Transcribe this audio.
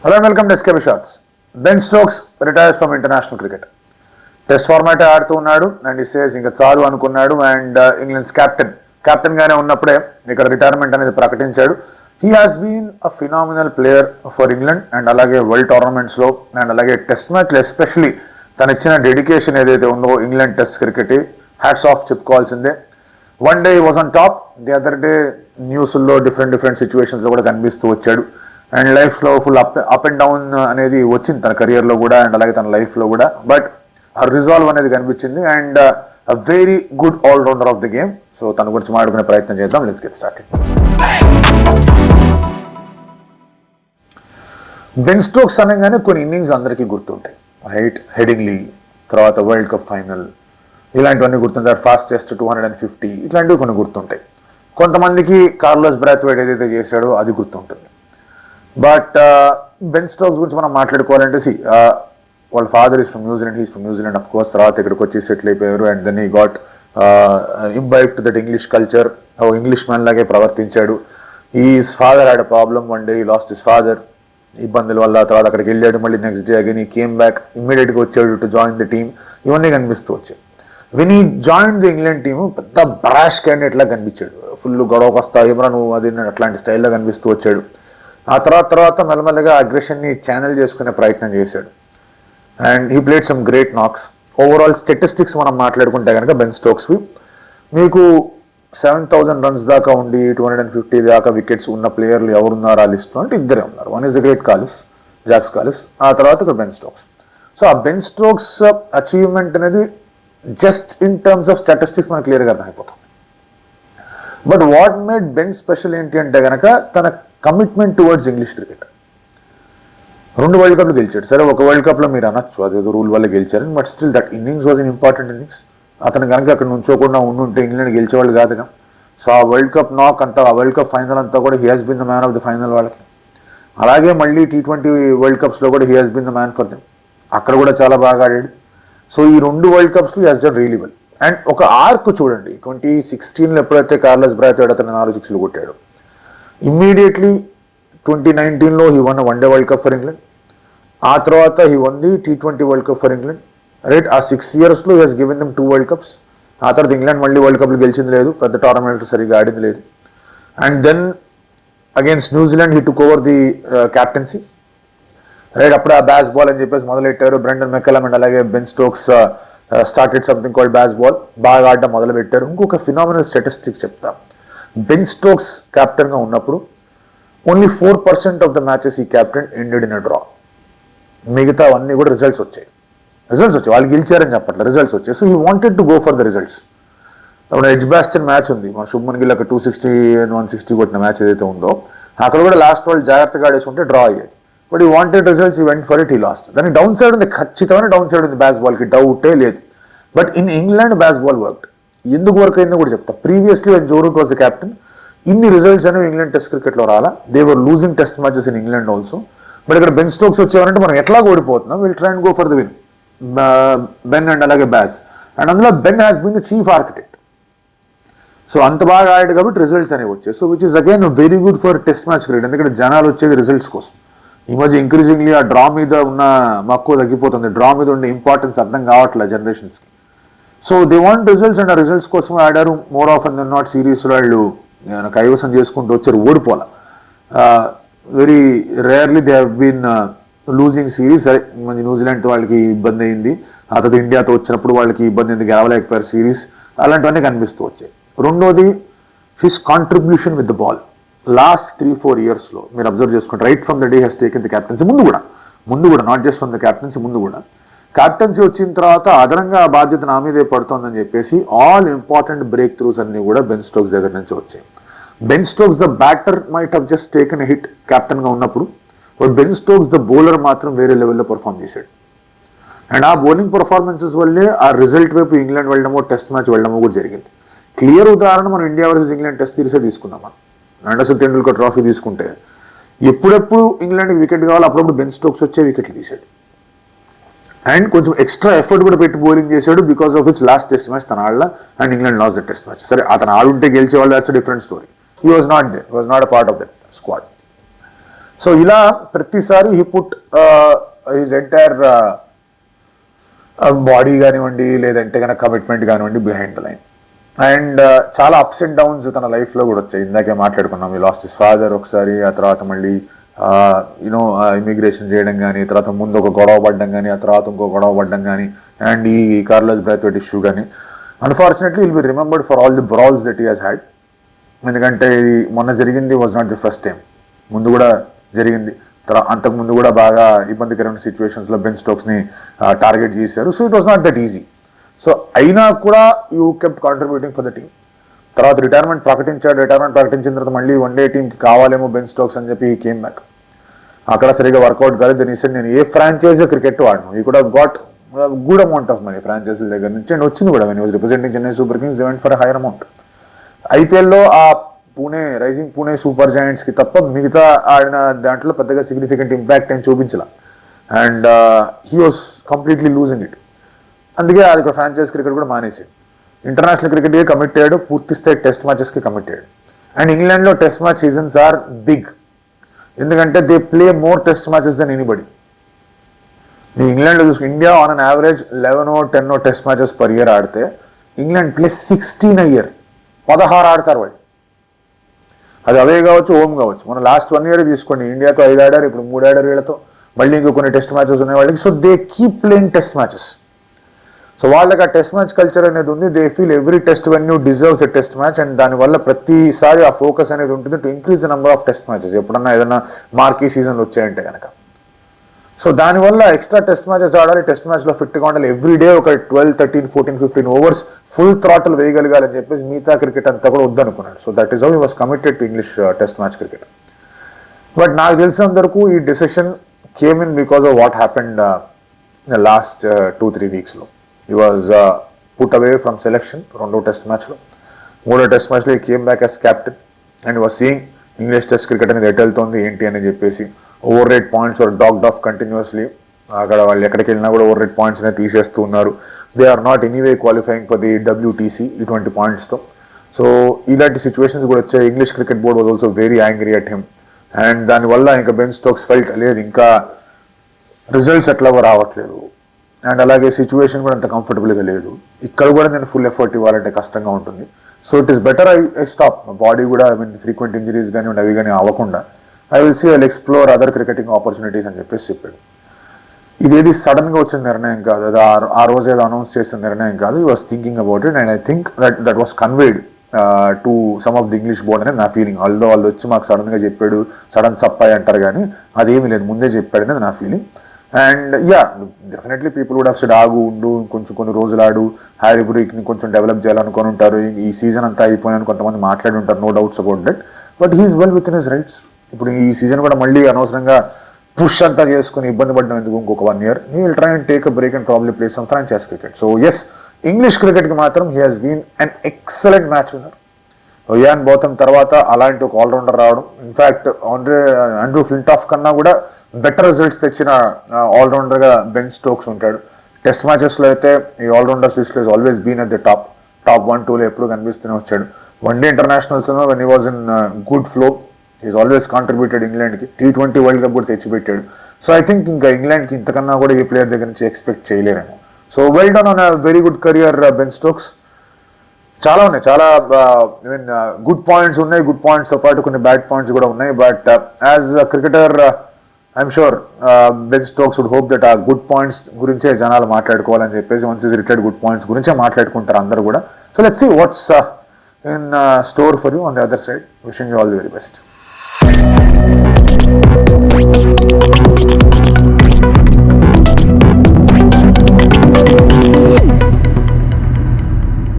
Hello and welcome to SKB Shots. Ben Stokes retires from international cricket. Test ఫార్మాటే ఆడుతూ ఉన్నాడు and ఈ says ఇంకా చాలు అనుకున్నాడు అండ్ ఇంగ్లాండ్స్ కెప్టెన్ గానే ఉన్నప్పుడే ఇక్కడ రిటైర్మెంట్ అనేది ప్రకటించాడు. He has been a phenomenal player for England and అలాగే వరల్డ్ టోర్నమెంట్స్లో అండ్ అలాగే టెస్ట్ మ్యాచ్లో ఎస్పెషలీ తను ఇచ్చిన డెడికేషన్ ఏదైతే ఉందో England test cricket hats off చెప్పుకోవాల్సిందే. One day was on top, the other day న్యూస్లో డిఫరెంట్ సిచ్యువేషన్స్లో కూడా కనిపిస్తూ వచ్చాడు అండ్ లైఫ్లో ఫుల్ అప్ అండ్ డౌన్ అనేది వచ్చింది తన కెరియర్లో కూడా అండ్ అలాగే తన లైఫ్లో కూడా. బట్ ఆ రిజాల్వ్ అనేది కనిపించింది and a very good all rounder of the game. So తన గురించి మాట్లాడుకునే ప్రయత్నం చేద్దాం. Let's get started. Ben Stokes అనగానే కొన్ని ఇన్నింగ్స్ అందరికీ గుర్తుంటాయి, రైట్? హెడింగ్లీ, తర్వాత వరల్డ్ కప్ ఫైనల్, ఇలాంటివన్నీ గుర్తుంటాయి. ఫాస్టెస్ట్ 250 ఇట్లాంటివి కొన్ని గుర్తుంటాయి. కొంతమందికి కార్లోస్ బ్రాత్వైట్ ఏదైతే చేశాడో అది గుర్తుంటుంది. బట్ బెన్ స్టోక్స్ గురించి మనం మాట్లాడుకోవాలంటే వాళ్ళ father is from New Zealand, he's from New Zealand of course. తర్వాత ఇక్కడికి వచ్చి సెటిల్ అయిపోయారు and then he got imbibed to that English culture. English man లాగే ప్రవర్తించాడు. His father had a problem, one day he lost his father ఇబ్బందుల వల్ల. తర్వాత అక్కడికి వెళ్ళాడు, మళ్ళీ next day again he came back, ఇమ్మీడియట్గా వచ్చాడు టు జాయిన్ ది టీమ్. ఇవన్నీ కనిపిస్తూ వచ్చాయి. When he join the England team పెద్ద బ్రాష్ క్యాండిడేట్ లాగా కనిపించాడు. ఫుల్ గొడవకు వస్తా ఏమరా నువ్వు అది అట్లాంటి స్టైల్లో కనిపిస్తూ వచ్చాడు. ఆ తర్వాత మెల్లమెల్లగా అగ్రెషన్ని ఛానల్ చేసుకునే ప్రయత్నం చేశాడు and he played some great knocks. Overall statistics మనం మాట్లాడుకుంటే కనుక బెన్ స్టోక్స్వి మీకు 7,000 రన్స్ దాకా ఉండి 250 దాకా వికెట్స్ ఉన్న ప్లేయర్లు ఎవరున్నారు ఆ లిస్ట్లో అంటే ఇద్దరే ఉన్నారు. One is the great Jacques Kallis, ఆ తర్వాత ఇక్కడ బెన్ స్టోక్స్. సో ఆ బెన్ స్టోక్స్ అచీవ్మెంట్ అనేది just in terms of statistics మనకు క్లియర్గా అర్థమైపోతుంది. But what made Ben special ఏంటి అంటే కనుక తన commitment towards English cricket. 2 world కప్లు గెలిచాడు. సరే, ఒక వరల్డ్ కప్లో మీరు అనొచ్చు అదేదో రూల్ వల్ల గెలిచారని, but still that innings was in important innings. అతను కనుక అక్కడ నుంచోకుండా ఉండుంటే ఇంగ్లాండ్ గెలిచేవాళ్ళు కాదుగా. సో ఆ వరల్డ్ కప్ నాక్ అంతా, ఆ వరల్డ్ కప్ ఫైనల్ అంతా కూడా he has been the man of the final వాళ్ళకి. అలాగే మళ్ళీ T20 వరల్డ్ కప్స్లో కూడా he has been the man for them. అక్కడ కూడా చాలా బాగా ఆడాడు. సో ఈ 2 వరల్డ్ కప్స్లో he has done really well. And ఒక ఆర్క్ చూడండి, 2016లో ఎప్పుడైతే కార్లోస్ బ్రాత్వైట్ అతను 4 6లు కొట్టాడు, ఇమ్మీడియట్లీ 2019లో he won one day world cup for England. ఆ తర్వాత he won the T20 world cup for England, right? ఆ 6 yearsలో he has given them 2 world cups. ఆ తర్వాత ఇంగ్లాండ్ మళ్ళీ వరల్డ్ కప్లు గెలిచింది లేదు, పెద్ద టోర్నమెంట్ సరిగ్గా ఆడింది లేదు. And then against New Zealand he took over the captaincy, right? అప్పుడు ఆ బ్యాస్ బాల్ అని చెప్పేసి మొదలెట్టారు. బ్రెండన్ మెక్కలమ్ అండ్ అలాగే Ben Stokes started something called బ్యాస్ ball, బాగా ఆడడం మొదలుపెట్టారు. ఇంకొక ఫినామినల్ స్టాటిస్టిక్స్ చెప్తా. బెన్ స్టోక్స్ కెప్టెన్గా ఉన్నప్పుడు ఓన్లీ 4% ఆఫ్ ద మ్యాచెస్ ఈ captain ended in a draw. మిగతా అన్నీ కూడా రిజల్ట్స్ వచ్చాయి. వాళ్ళు గెలిచారని చెప్పట్లేదు, రిజల్ట్స్ వచ్చాయి. So he wanted to go for the results. ఇప్పుడు ఎడ్జ్బాస్టన్ మ్యాచ్ ఉంది, మన శుభ్మన్ గిల్ అక్కడ 260 and 160 కొట్టిన మ్యాచ్ ఏదైతే ఉందో, అక్కడ కూడా లాస్ట్ వాళ్ళు జాగ్రత్తగా ఆడేసుకుంటే డ్రా అయ్యాయి. But he wanted results, he went for it, he lost. దానికి డౌన్ సైడ్ ఉంది, ఖచ్చితమైన డౌన్ సైడ్ ఉంది బ్యాస్ బాల్కి, డౌటే లేదు. But in England Bazball worked. ఎందుకు వర్క్ అయిందో కూడా చెప్తా. Previously when Joe Root was the captain, ఇన్ని రిజల్ట్స్ అనేవి ఇంగ్లాండ్ టెస్ట్ క్రికెట్లో రాలా. They were losing test matches in England also. But ఇక్కడ బెన్ స్టోక్స్ వచ్చేవారంటే మనం ఎట్లా ఓడిపోతున్నాం, will try and go for the win. Ben and అలాగే బ్యాస్, అండ్ అందులో Ben has been the chief architect. So అంత బాగా ఆడాడు కాబట్టి రిజల్ట్స్ అనేవి వచ్చాయి. So which is again very good for test match cricket. ఎందుకంటే జనాలు వచ్చేది రిజల్ట్స్ కోసం. ఈ మధ్య ఇంక్రీజింగ్లీ ఆ డ్రా మీద ఉన్న మక్కువ తగ్గిపోతుంది. డ్రా మీద ఉండే ఇంపార్టెన్స్ అర్థం కావట్లేదు జనరేషన్స్కి. So they want results and ఆ రిజల్ట్స్ కోసం ఆడారు. మోర్ ఆఫ్ దెన్ నాట్ సిరీస్లో వాళ్ళు కైవసం చేసుకుంటూ వచ్చారు, ఓడిపోలే. Very rarely they have been losing series. సరే, మంచి న్యూజిలాండ్తో వాళ్ళకి ఇబ్బంది అయింది, ఆ తర్వాత ఇండియాతో వచ్చినప్పుడు వాళ్ళకి ఇబ్బంది అయింది, గెలవలేకపోయారు సిరీస్. అలాంటివన్నీ కనిపిస్తూ వచ్చాయి. రెండోది his contribution with the ball. Last 3-4 yearsలో మీరు అబ్జర్వ్ చేసుకుంటే, right from the day he's taken the captaincy, ముందు కూడా not just from the captaincy, ముందు కూడా క్యాప్టెన్సీ వచ్చిన తర్వాత అదనంగా ఆ బాధ్యత నా మీదే పడుతోందని చెప్పేసి ఆల్ ఇంపార్టెంట్ బ్రేక్ త్రూస్ అన్ని కూడా బెన్ స్టోక్స్ దగ్గర నుంచి వచ్చాయి. Ben Stokes the batter might have just taken a hit కెప్టెన్గా ఉన్నప్పుడు, but Ben Stokes the bowler మాత్రం వేరే లెవెల్లో పర్ఫామ్ చేశాడు. అండ్ ఆ బౌలింగ్ పర్ఫార్మెన్సెస్ వల్లే ఆ రిజల్ట్ వైపు ఇంగ్లాండ్ వెళ్ళడమో టెస్ట్ మ్యాచ్ వెళ్ళడమో కూడా జరిగింది. క్లియర్ ఉదాహరణ మనం ఇండియా వర్సెస్ ఇంగ్లాండ్ టెస్ట్ సిరీసే తీసుకుందాం. మనం అండర్సన్ తెండూల్కర్ ట్రోఫీ తీసుకుంటే ఎప్పుడెప్పుడు ఇంగ్లాండ్కి వికెట్ కావాలి అప్పుడప్పుడు బెన్ స్టోక్స్ వచ్చే వికెట్లు తీశాడు. అండ్ కొంచెం ఎక్స్ట్రా ఎఫర్ట్ కూడా పెట్టి బౌలింగ్ చేశాడు, because of which last test match తన ఆడలా and England lost the test match. సరే, అతను ఆడుంటే గెలిచేవాళ్ళు, that's different story. He was not there, was not a part of that squad. So ఇలా ప్రతిసారి he put his entire body కానివ్వండి, లేదంటే కనుక కమిట్మెంట్ కానివ్వండి బిహైండ్ ద లైన్. అండ్ చాలా అప్స్ అండ్ డౌన్స్ తన లైఫ్లో కూడా వచ్చాయి. ఇందాకే మాట్లాడుకున్నాం, ఈ లాస్ట్ హిస్ ఫాదర్ ఒకసారి, ఆ తర్వాత మళ్ళీ యూనో ఇమిగ్రేషన్ చేయడం కానీ, తర్వాత ముందు ఒక గొడవ పడడం కానీ, ఆ తర్వాత ఇంకో గొడవ పడడం కానీ, అండ్ ఈ కార్లోస్ బ్రైత్వేట్ ఇష్యూ కానీ. Unfortunately will be remembered for all the brawls that he has had. ఎందుకంటే మొన్న జరిగింది was not the first time, ముందు కూడా జరిగింది. అంతకుముందు కూడా బాగా ఇబ్బందికరమైన సిచ్యువేషన్స్లో బెన్ స్టోక్స్ని టార్గెట్ చేశారు. So it was not that easy. So అయినా కూడా you kept contributing for the team. తర్వాత రిటైర్మెంట్ ప్రకటించాడు. రిటైర్మెంట్ ప్రకటించిన తర్వాత మళ్ళీ వన్డే టీంకి కావాలేమో బెన్ స్టోక్స్ అని చెప్పి ఈ కేమ్ బ్యాక్. అక్కడ సరిగా వర్కౌట్ కాలేదు. దాని ఇస్తే నేను ఏ ఫ్రాంచైజీ క్రికెట్ వాడను, ఈ కూడా got good amount of money ఫ్రాంచైజీల దగ్గర నుంచి, అండ్ వచ్చింది కూడా. When was representing Chennai Super Kings they went for higher amount. ఐపీఎల్లో ఆ రైజింగ్ పూణే సూపర్ జాయింట్స్కి తప్ప మిగతా ఆడిన దాంట్లో పెద్దగా సిగ్నిఫికెంట్ ఇంపాక్ట్ ఏం చూపించాల. And he was completely losing it. అందుకే అది ఒక ఫ్రాంచైజ్ క్రికెట్ కూడా మానేసాడు. ఇంటర్నేషనల్ క్రికెట్కి కమిట్ అయ్యాడు, పూర్తి స్థాయి టెస్ట్ మ్యాచెస్కి కమిట్ అయ్యాడు. అండ్ ఇంగ్లాండ్లో test match seasons are big, ఎందుకంటే they play more test matches than anybody. మీ ఇంగ్లాండ్లో చూసుకు India on an average 11 or 10 test matches per year ఆడితే ఇంగ్లాండ్ ప్లే 16 a year. 16 ఆడతారు వాళ్ళు. అది అవే కావచ్చు, హోమ్ కావచ్చు. మన లాస్ట్ 1 year తీసుకోండి, ఇండియాతో 5 ఆడారు, ఇప్పుడు 3 ఆడారు వీళ్ళతో, మళ్ళీ ఇంకో కొన్ని టెస్ట్ మ్యాచెస్ ఉన్నాయి వాళ్ళకి. So they keep playing test matches. So వాళ్ళకి ఆ టెస్ట్ మ్యాచ్ కల్చర్ అనేది ఉంది. They feel every test venue deserves a test match, and దానివల్ల ప్రతిసారి ఆ ఫోకస్ అనేది ఉంటుంది to increase the number of test matches ఎప్పుడన్నా ఏదైనా మార్కీ సీజన్లు వచ్చాయంటే కనుక. సో దానివల్ల ఎక్స్ట్రా టెస్ట్ మ్యాచెస్ ఆడాలి, టెస్ట్ మ్యాచ్లో ఫిట్గా ఉండాలి. ఎవ్రీడే ఒక 12, 13, 14, 15 overs ఫుల్ థ్రాటిల్ వేయగలగాలని చెప్పేసి మిగతా క్రికెట్ అంతా కూడా వద్దనుకున్నాడు. So that is how he was committed to English test match cricket. But నాకు తెలిసినంత వరకు ఈ decision came in because of what happened last 2-3 weeksలో. He was put away from selection 2వ టెస్ట్ మ్యాచ్లో. 3వ టెస్ట్ మ్యాచ్లో he came back as captain and was seeing English test cricket అనేది ఎటు వెళ్తుంది ఏంటి అని చెప్పేసి. Over rate points are docked off continuously. అక్కడ వాళ్ళు ఎక్కడికి వెళ్ళినా కూడా ఓవర్ రేట్ పాయింట్స్ అనేది తీసేస్తూ ఉన్నారు. They are not anyway qualifying for the WTC ఇటువంటి పాయింట్స్తో. సో ఇలాంటి సిచ్యువేషన్స్ కూడా వచ్చాయి. English cricket board was also very angry at him. And దానివల్ల ఇంకా బెన్ స్టోక్స్ ఫెల్ట్ లేదు, ఇంకా రిజల్ట్స్ ఎట్లాగో రావట్లేదు, అండ్ అలాగే సిచ్యువేషన్ కూడా అంత కంఫర్టబుల్గా లేదు. ఇక్కడ కూడా నేను ఫుల్ ఎఫర్ట్ ఇవ్వాలంటే కష్టంగా ఉంటుంది. So it is better I stop. Body కూడా ఫ్రీక్వెంట్ ఇంజరీస్ కానీ అవి కానీ అవ్వకుండా I will see I explore other cricketing opportunities అని చెప్పేసి చెప్పాడు. ఇదేది సడన్గా వచ్చిన నిర్ణయం కాదు, అది ఆ రోజు ఏదో అనౌన్స్ చేసిన నిర్ణయం కాదు. ఈ was thinking about it and I think that was conveyed to some of the English board అనేది నా ఫీలింగ్. వాళ్ళు వచ్చి మాకు సడన్గా చెప్పాడు, సడన్ సప్పాయి అంటారు కానీ అదేమీ లేదు, ముందే చెప్పాడు అనేది నా feeling. And ya definitely people would have said ఆగు ఉండు కొన్ని రోజులు ఆడు, హ్యారీ బ్రూక్ని కొంచెం డెవలప్ చేయాలనుకొని ఉంటారు, ఈ సీజన్ అంతా అయిపోయాను కొంతమంది మాట్లాడి ఉంటారు, no doubts about that. But he's well within his rights. ఇప్పుడు ఈ సీజన్ కూడా మళ్ళీ అనవసరంగా పుష్ అంతా చేసుకుని ఇబ్బంది పడడం ఎందుకు? ఇంకొక 1 year he will try and take a break and probably play some franchise cricket. So yes, English క్రికెట్కి మాత్రం he has been an excellent match winner. Ian Botham తర్వాత అలాంటి ఒక ఆల్రౌండర్ రావడం, ఇన్ఫ్యాక్ట్ ఆండ్రూ ఫ్లింటాఫ్ కన్నా కూడా బెటర్ రిజల్ట్స్ తెచ్చిన ఆల్రౌండర్గా బెన్ స్టోక్స్ ఉంటాడు. టెస్ట్ మ్యాచెస్లో అయితే ఈ ఆల్రౌండర్స్ లిస్ట్లో he's always been at the top 1, 2లో ఎప్పుడు కనిపిస్తూనే వచ్చాడు. వన్డే ఇంటర్నేషనల్స్లో when he was in good flow he's always contributed ఇంగ్లాండ్కి. T20 వరల్డ్ కప్ కూడా తెచ్చిపెట్టాడు. సో ఐ థింక్ ఇంకా ఇంగ్లాండ్కి ఇంతకన్నా కూడా ఈ ప్లేయర్ దగ్గర నుంచి ఎక్స్పెక్ట్ చేయలేరేమో. So well done on a very good career Ben Stokes. చాలా ఉన్నాయి, చాలా గుడ్ పాయింట్స్ ఉన్నాయి. గుడ్ పాయింట్స్తో పాటు కొన్ని బ్యాడ్ పాయింట్స్ కూడా ఉన్నాయి. But as a cricketer I'm sure Ben Stokes would hope that ఆ గుడ్ పాయింట్స్ గురించే జనాలు మాట్లాడుకోవాలని చెప్పేసి, once he's retired good points గురించే మాట్లాడుకుంటారు అందరూ కూడా. So let's see what's in store for you on the other side. Wishing you all the very best.